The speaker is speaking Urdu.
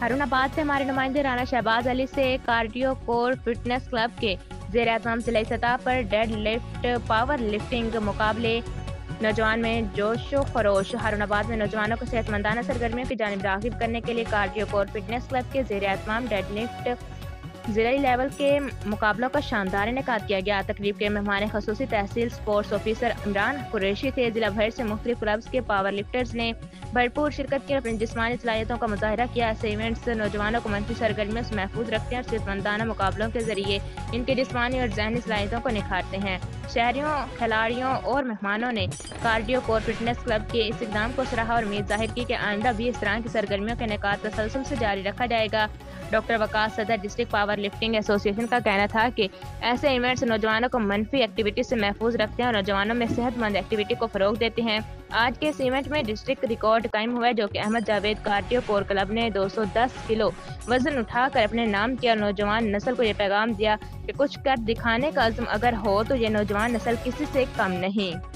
ہارون آباد سے ہمارے نمائندے رانا شہباز علی سے کارڈیو کور فٹنس کلب کے زیر اہتمام ضلعی سطح پر ڈیڈ لفٹ پاور لفٹنگ مقابلے نوجوان میں جوش و خروش۔ ہارون آباد میں نوجوانوں کو صحت مندانہ سرگرمیوں کی جانب راغب کرنے کے لیے کارڈیو کور فٹنس کلب کے زیر اہتمام ڈیڈ لفٹ ضلعی لیول کے مقابلوں کا شاندار انعقاد کیا گیا۔ تقریب کے مہمان خصوصی تحصیل سپورٹس آفیسر عمران قریشی تھے۔ ضلع بھر سے مختلف کلبز کے پاور لفٹرز نے بھرپور شرکت کی اور اپنی جسمانی صلاحیتوں کا مظاہرہ کیا۔ ایسے ایونٹس نوجوانوں کو منفی سرگرمیوں سے محفوظ رکھتے ہیں اور صحت مندانہ مقابلوں کے ذریعے ان کی جسمانی اور ذہنی صلاحیتوں کو نکھارتے ہیں۔ شہریوں، کھلاڑیوں اور مہمانوں نے کارڈیو کور فٹنس کلب کے اس اقدام کو سراہا اور امید ظاہر کی کہ آئندہ بھی اس طرح کی سرگرمیوں کا انعقاد تسلسل سے جاری رکھا جائے گا۔ ڈاکٹر وقاص صدر ڈسٹرکٹ پاور لفٹنگ ایسوسی ایشن کا کہنا تھا کہ ایسے ایونٹس نوجوانوں کو منفی ایکٹیویٹی سے محفوظ رکھتے ہیں اور نوجوانوں میں صحت مند ایکٹیویٹی کو فروغ دیتے ہیں۔ آج کے اس ایونٹ میں ڈسٹرکٹ ریکارڈ قائم ہوا ہے، جو کہ احمد جاوید کارڈیو کور کلب نے 210 کلو وزن اٹھا کر اپنے نام کیا اور نوجوان نسل کو یہ پیغام دیا کہ کچھ کر دکھانے کا عزم اگر ہو تو یہ نوجوان نسل کسی سے کم نہیں۔